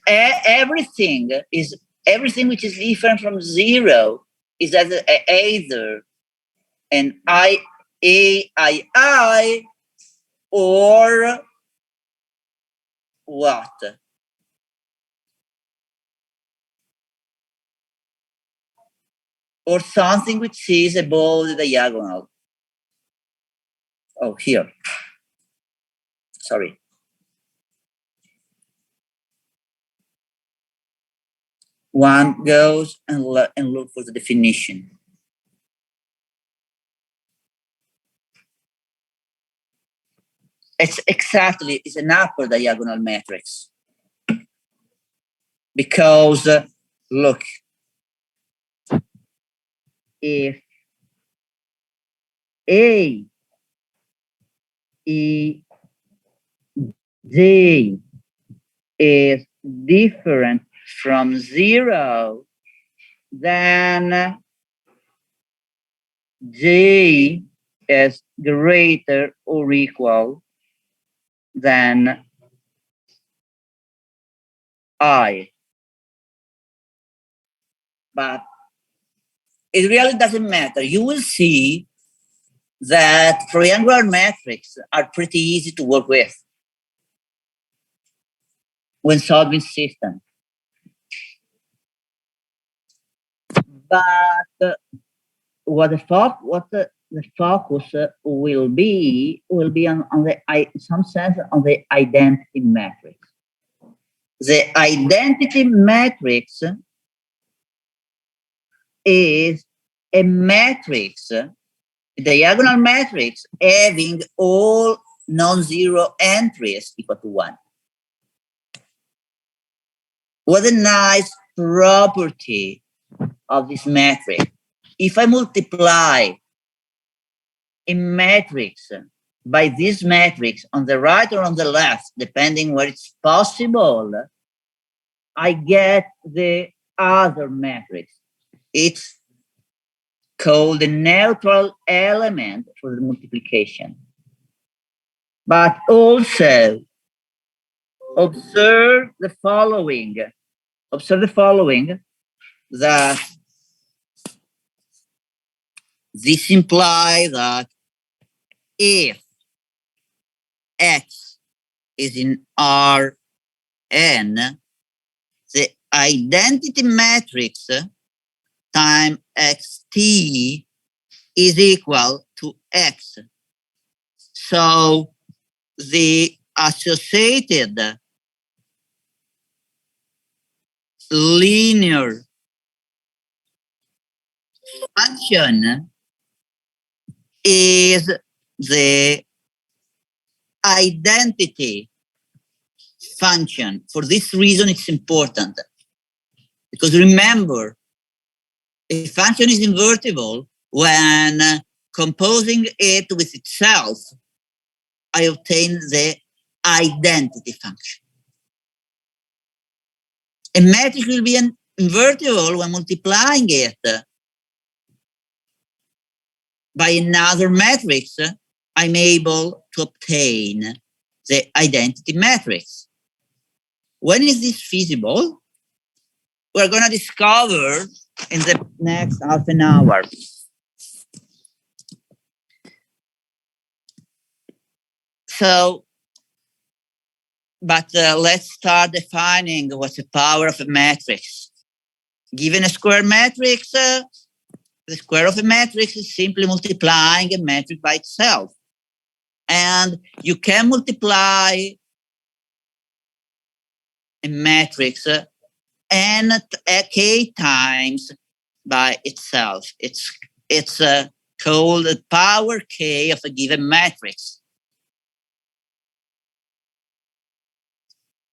everything which is different from zero is either an I or what? Or something which is above the diagonal. Oh, here. Sorry. One goes and look for the definition. It's an upper diagonal matrix. Because, look, if A, E, J is different from zero, then J is greater or equal than I. But it really doesn't matter. You will see that triangular matrices are pretty easy to work with when solving systems. But what the focus will be on the, in some sense, on the identity matrix. The identity matrix is a matrix, a diagonal matrix having all non-zero entries equal to 1. What a nice property of this matrix. If I multiply a matrix by this matrix on the right or on the left, depending where it's possible, I get the other matrix. It's called the neutral element for the multiplication. But also observe the following. That this implies that if X is in Rn, the identity matrix times xt is equal to X. So the associated linear function is the identity function. For this reason, it's important. Because remember, a function is invertible when composing it with itself, I obtain the identity function. A matrix will be invertible when multiplying it by another matrix. I'm able to obtain the identity matrix. When is this feasible? We're going to discover in the next half an hour. So, but let's start defining what's the power of a matrix. Given a square matrix, the square of a matrix is simply multiplying a matrix by itself. And you can multiply a matrix k times by itself. It's called the power k of a given matrix.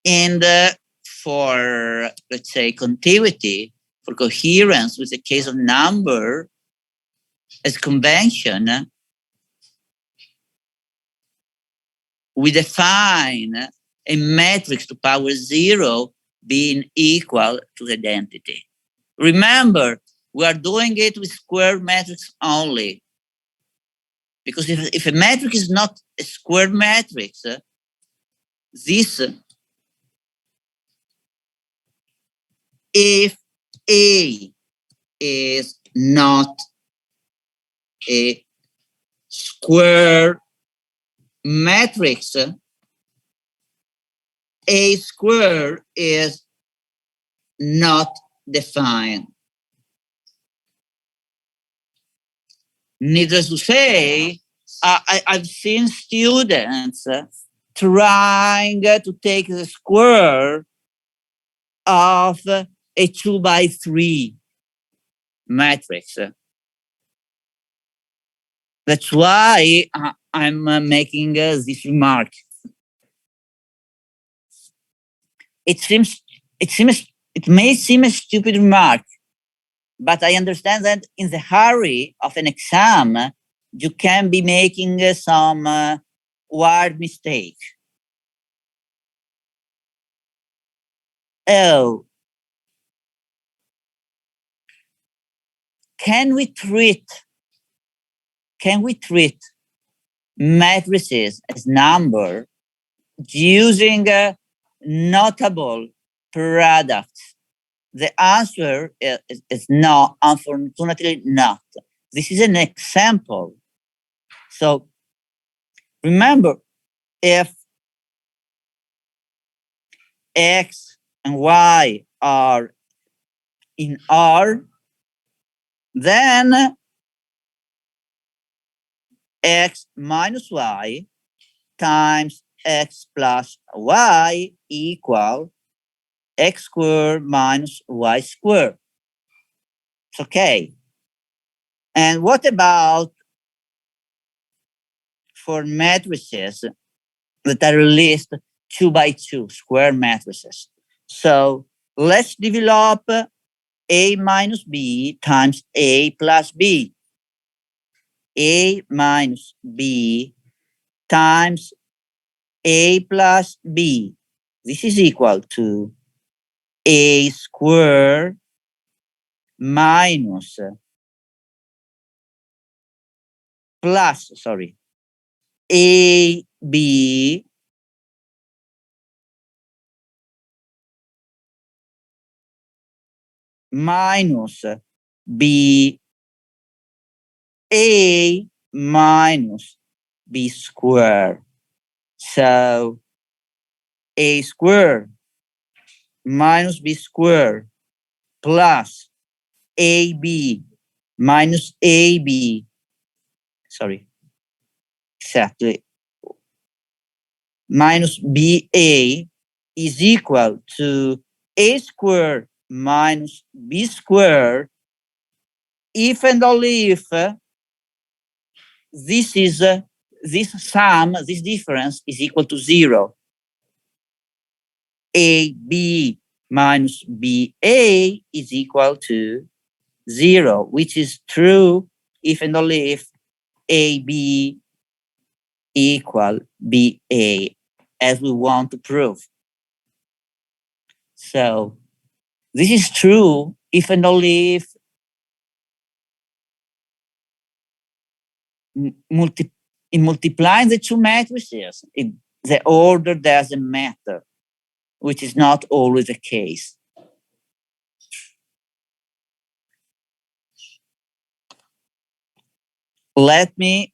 And for, let's say, contiguity, for coherence with the case of number, as convention, we define a matrix to power 0 being equal to the identity. Remember, we are doing it with square matrix only. Because if a matrix is not a square matrix, this if A is not a square matrix, A square is not defined. Needless to say, I've seen students trying to take the square of a 2 by 3 matrix. That's why I'm making this remark. It may seem a stupid remark, but I understand that in the hurry of an exam, you can be making some word mistake. Oh, can we treat matrices as number using notable products? The answer is no, unfortunately not. This is an example. So remember, if X and Y are in R, then X minus Y times X plus Y equal X squared minus Y squared. It's okay. And what about for matrices that are released 2 by 2 square matrices? So let's develop A minus B times A plus B. A minus B times A plus B. This is equal to A squared minus plus, sorry, AB minus B A minus B squared. So A squared minus B squared plus AB minus AB, sorry, exactly, minus BA is equal to A squared minus B squared if and only if this sum, this difference is equal to 0. AB minus BA is equal to 0, which is true if and only if AB equal BA, as we want to prove. So this is true if and only if in multiplying the two matrices, the order doesn't matter, which is not always the case. Let me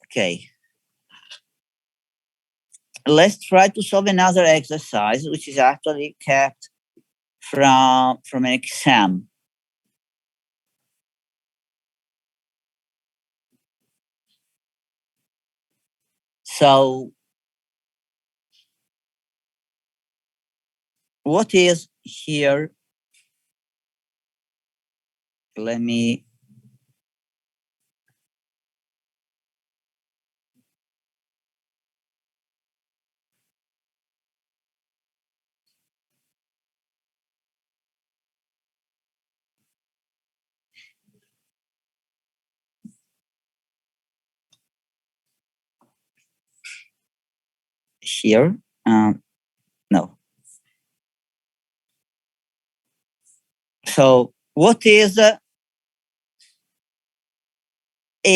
okay. Let's try to solve another exercise, which is actually kept from an exam. So what is here? Let me here. No. So what is